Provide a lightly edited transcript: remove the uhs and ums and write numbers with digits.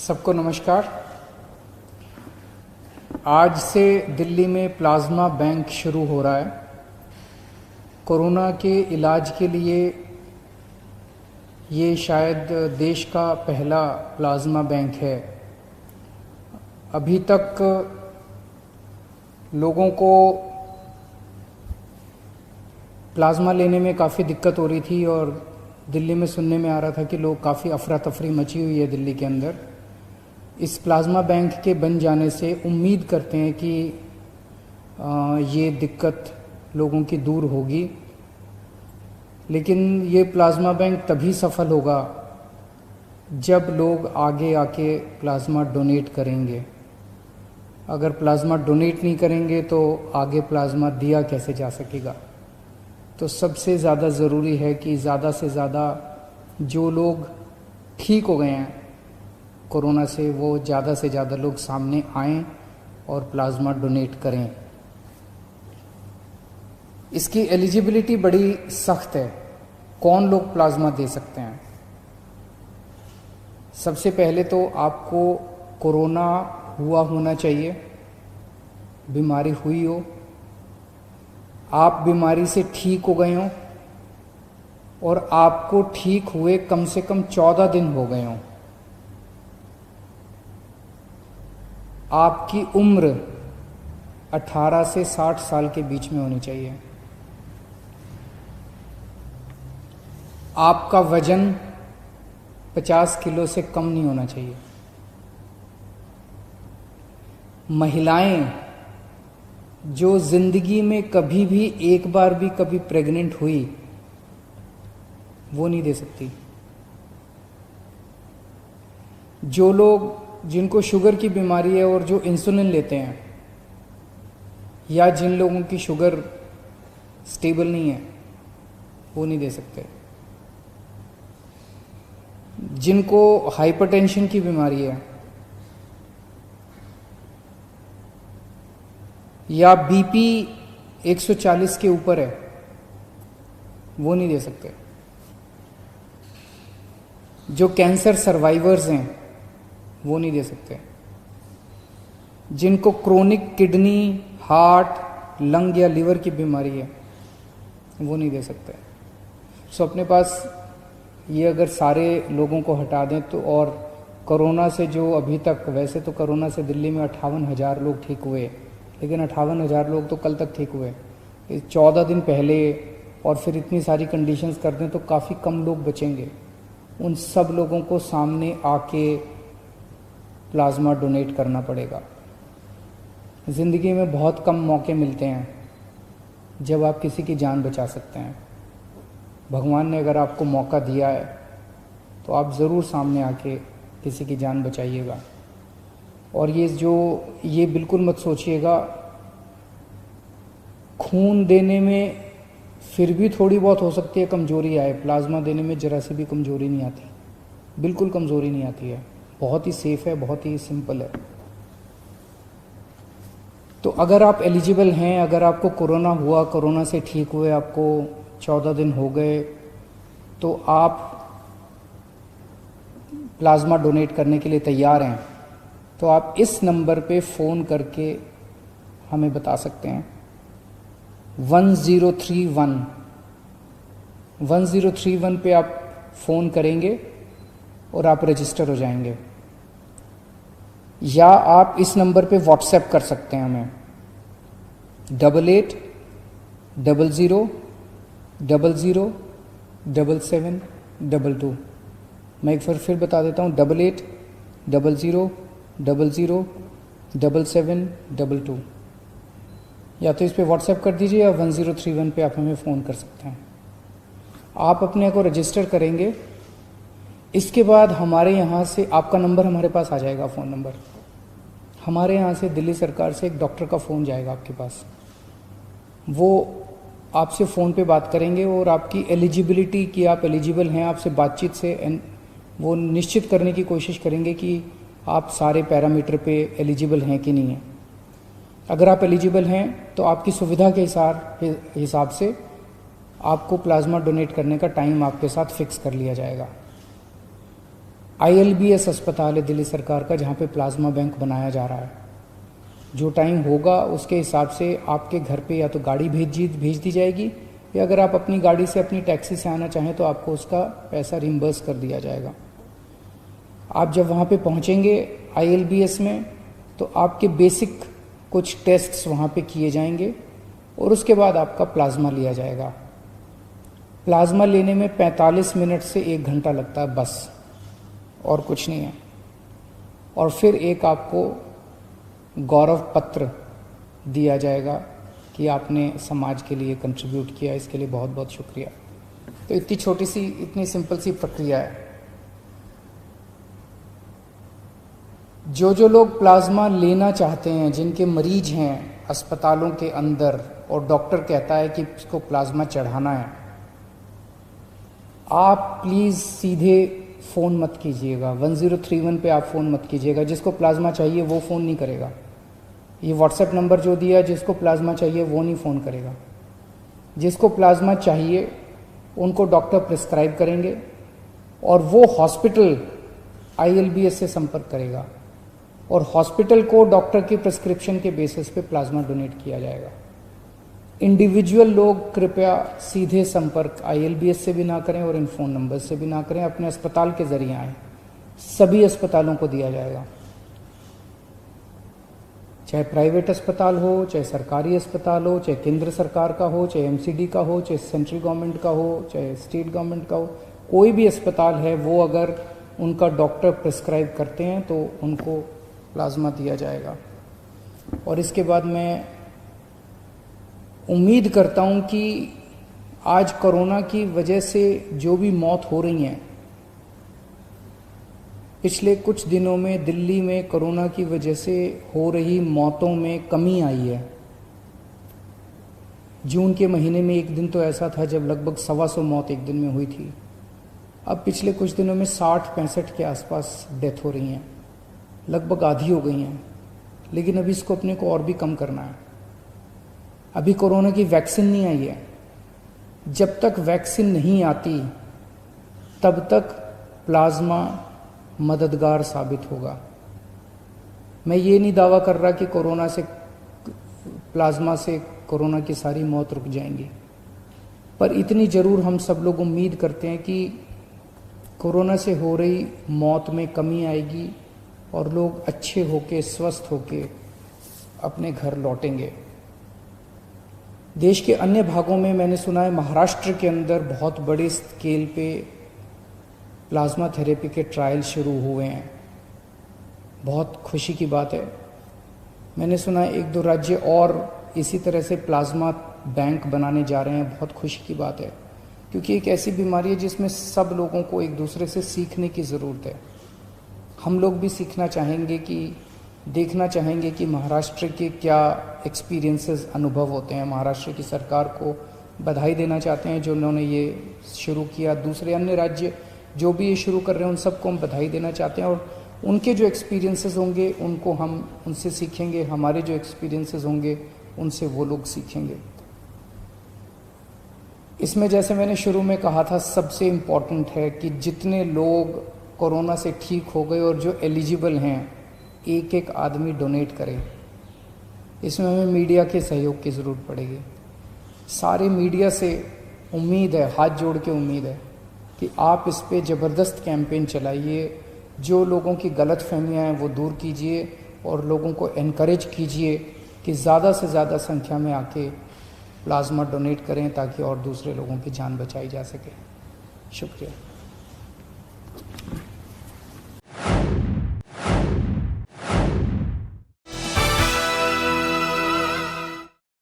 सबको नमस्कार। आज से दिल्ली में प्लाज्मा बैंक शुरू हो रहा है। कोरोना के इलाज के लिए ये शायद देश का पहला प्लाज्मा बैंक है। अभी तक लोगों को प्लाज्मा लेने में काफ़ी दिक्कत हो रही थी और दिल्ली में सुनने में आ रहा था कि लोग काफ़ी अफरा तफरी मची हुई है दिल्ली के अंदर। इस प्लाज्मा बैंक के बन जाने से उम्मीद करते हैं कि ये दिक्कत लोगों की दूर होगी, लेकिन ये प्लाज्मा बैंक तभी सफल होगा जब लोग आगे आके प्लाज्मा डोनेट करेंगे। अगर प्लाज्मा डोनेट नहीं करेंगे तो आगे प्लाज्मा दिया कैसे जा सकेगा। तो सबसे ज़्यादा ज़रूरी है कि ज़्यादा से ज़्यादा जो लोग ठीक हो गए हैं कोरोना से, वो ज़्यादा से ज़्यादा लोग सामने आएं और प्लाज्मा डोनेट करें। इसकी एलिजिबिलिटी बड़ी सख्त है। कौन लोग प्लाज्मा दे सकते हैं? सबसे पहले तो आपको कोरोना हुआ होना चाहिए, बीमारी हुई हो, आप बीमारी से ठीक हो गए हों और आपको ठीक हुए कम से कम 14 दिन हो गए हों। आपकी उम्र 18 से 60 साल के बीच में होनी चाहिए। आपका वजन 50 किलो से कम नहीं होना चाहिए। महिलाएं जो जिंदगी में कभी भी एक बार भी कभी प्रेग्नेंट हुई वो नहीं दे सकती। जो लोग जिनको शुगर की बीमारी है और जो इंसुलिन लेते हैं, या जिन लोगों की शुगर स्टेबल नहीं है, वो नहीं दे सकते। जिनको हाइपरटेंशन की बीमारी है या बीपी 140 के ऊपर है, वो नहीं दे सकते। जो कैंसर सर्वाइवर्स हैं वो नहीं दे सकते। जिनको क्रोनिक किडनी, हार्ट, लंग या लीवर की बीमारी है वो नहीं दे सकते। सो अपने पास ये अगर सारे लोगों को हटा दें तो, और कोरोना से जो अभी तक, वैसे तो कोरोना से दिल्ली में 58,000 लोग ठीक हुए, लेकिन 58,000 लोग तो कल तक ठीक हुए। 14 दिन पहले और फिर इतनी सारी कंडीशंस कर दें तो काफ़ी कम लोग बचेंगे। उन सब लोगों को सामने आके प्लाज्मा डोनेट करना पड़ेगा। ज़िंदगी में बहुत कम मौके मिलते हैं जब आप किसी की जान बचा सकते हैं। भगवान ने अगर आपको मौका दिया है तो आप ज़रूर सामने आके किसी की जान बचाइएगा। और ये बिल्कुल मत सोचिएगा खून देने में फिर भी थोड़ी बहुत हो सकती है कमज़ोरी आए, प्लाज्मा देने में ज़रा सी भी कमज़ोरी नहीं आती, बिल्कुल कमज़ोरी नहीं आती है। बहुत ही सेफ है, बहुत ही सिंपल है। तो अगर आप एलिजिबल हैं, अगर आपको कोरोना हुआ, कोरोना से ठीक हुए, आपको 14 दिन हो गए, तो आप प्लाज्मा डोनेट करने के लिए तैयार हैं, तो आप इस नंबर पे फ़ोन करके हमें बता सकते हैं। 1031 पे आप फ़ोन करेंगे और आप रजिस्टर हो जाएंगे। या आप इस नंबर पे व्हाट्सएप कर सकते हैं हमें 8800007722। मैं एक बार फिर बता देता हूँ 8800007722। या तो इस पे व्हाट्सएप कर दीजिए या 1031 पे आप हमें फ़ोन कर सकते हैं। आप अपने को रजिस्टर करेंगे, इसके बाद हमारे यहाँ से आपका नंबर हमारे पास आ जाएगा, फ़ोन नंबर। हमारे यहाँ से दिल्ली सरकार से एक डॉक्टर का फ़ोन जाएगा आपके पास। वो आपसे फ़ोन पे बात करेंगे और आपकी एलिजिबिलिटी कि आप एलिजिबल हैं, आपसे बातचीत से वो निश्चित करने की कोशिश करेंगे कि आप सारे पैरामीटर पे एलिजिबल हैं कि नहीं हैं। अगर आप एलिजिबल हैं तो आपकी सुविधा के हिसाब से आपको प्लाज्मा डोनेट करने का टाइम आपके साथ फिक्स कर लिया जाएगा। ILBS अस्पताल है दिल्ली सरकार का, जहाँ पे प्लाज्मा बैंक बनाया जा रहा है। जो टाइम होगा उसके हिसाब से आपके घर पे या तो गाड़ी भेज दी जाएगी, या अगर आप अपनी गाड़ी से अपनी टैक्सी से आना चाहें तो आपको उसका पैसा रिम्बर्स कर दिया जाएगा। आप जब वहाँ पे पहुँचेंगे ILBS में, तो आपके बेसिक कुछ टेस्ट्स वहाँ पे किए जाएंगे और उसके बाद आपका प्लाज्मा लिया जाएगा। प्लाज्मा लेने में 45 मिनट से 1 घंटा लगता है बस, और कुछ नहीं है। और फिर एक आपको गौरव पत्र दिया जाएगा कि आपने समाज के लिए कंट्रीब्यूट किया, इसके लिए बहुत बहुत शुक्रिया। तो इतनी छोटी सी, इतनी सिंपल सी प्रक्रिया है। जो लोग प्लाज्मा लेना चाहते हैं, जिनके मरीज हैं अस्पतालों के अंदर और डॉक्टर कहता है कि इसको प्लाज्मा चढ़ाना है, आप प्लीज़ सीधे फ़ोन मत कीजिएगा। 1031 पे आप फ़ोन मत कीजिएगा। जिसको प्लाज्मा चाहिए वो फ़ोन नहीं करेगा। ये व्हाट्सएप नंबर जो दिया, जिसको प्लाज्मा चाहिए वो नहीं फ़ोन करेगा। जिसको प्लाज्मा चाहिए उनको डॉक्टर प्रिस्क्राइब करेंगे और वो हॉस्पिटल ILBS से संपर्क करेगा और हॉस्पिटल को डॉक्टर की प्रिस्क्रिप्शन के बेसिस पे प्लाज्मा डोनेट किया जाएगा। इंडिविजुअल लोग कृपया सीधे संपर्क ILBS से भी ना करें और इन फ़ोन नंबर से भी ना करें, अपने अस्पताल के ज़रिए आएँ। सभी अस्पतालों को दिया जाएगा, चाहे प्राइवेट अस्पताल हो, चाहे सरकारी अस्पताल हो, चाहे केंद्र सरकार का हो, चाहे MCD का हो, चाहे सेंट्रल गवर्नमेंट का हो, चाहे स्टेट गवर्नमेंट का हो। कोई भी अस्पताल है, वो अगर उनका डॉक्टर प्रिस्क्राइब करते हैं तो उनको प्लाज्मा दिया जाएगा। और इसके बाद मैं उम्मीद करता हूं कि आज कोरोना की वजह से जो भी मौत हो रही हैं, पिछले कुछ दिनों में दिल्ली में कोरोना की वजह से हो रही मौतों में कमी आई है। जून के महीने में एक दिन तो ऐसा था जब लगभग 125 मौत एक दिन में हुई थी। अब पिछले कुछ दिनों में 60-65 के आसपास डेथ हो रही हैं, लगभग आधी हो गई हैं। लेकिन अभी इसको अपने को और भी कम करना है। अभी कोरोना की वैक्सीन नहीं आई है। जब तक वैक्सीन नहीं आती तब तक प्लाज्मा मददगार साबित होगा। मैं ये नहीं दावा कर रहा कि कोरोना से, प्लाज्मा से कोरोना की सारी मौत रुक जाएंगी, पर इतनी ज़रूर हम सब लोग उम्मीद करते हैं कि कोरोना से हो रही मौत में कमी आएगी और लोग अच्छे होके, स्वस्थ होके अपने घर लौटेंगे। देश के अन्य भागों में मैंने सुना है, महाराष्ट्र के अंदर बहुत बड़े स्केल पे प्लाज्मा थेरेपी के ट्रायल शुरू हुए हैं। बहुत खुशी की बात है। मैंने सुना है 1-2 राज्य और इसी तरह से प्लाज्मा बैंक बनाने जा रहे हैं। बहुत खुशी की बात है, क्योंकि एक ऐसी बीमारी है जिसमें सब लोगों को एक दूसरे से सीखने की ज़रूरत है। हम लोग भी सीखना चाहेंगे, कि देखना चाहेंगे कि महाराष्ट्र के क्या एक्सपीरियंसेस, अनुभव होते हैं। महाराष्ट्र की सरकार को बधाई देना चाहते हैं जो उन्होंने ये शुरू किया। दूसरे अन्य राज्य जो भी ये शुरू कर रहे हैं उन सबको हम बधाई देना चाहते हैं, और उनके जो एक्सपीरियंसेस होंगे उनको हम उनसे सीखेंगे, हमारे जो एक्सपीरियंसेस होंगे उनसे वो लोग सीखेंगे। इसमें जैसे मैंने शुरू में कहा था, सबसे इम्पॉर्टेंट है कि जितने लोग कोरोना से ठीक हो गए और जो एलिजिबल हैं, एक आदमी डोनेट करे। इसमें हमें मीडिया के सहयोग की ज़रूरत पड़ेगी। सारे मीडिया से उम्मीद है, हाथ जोड़ के उम्मीद है कि आप इस पे ज़बरदस्त कैंपेन चलाइए। जो लोगों की गलत फहमियाँ हैं वो दूर कीजिए और लोगों को एनकरेज कीजिए कि ज़्यादा से ज़्यादा संख्या में आके प्लाज्मा डोनेट करें, ताकि और दूसरे लोगों की जान बचाई जा सके। शुक्रिया।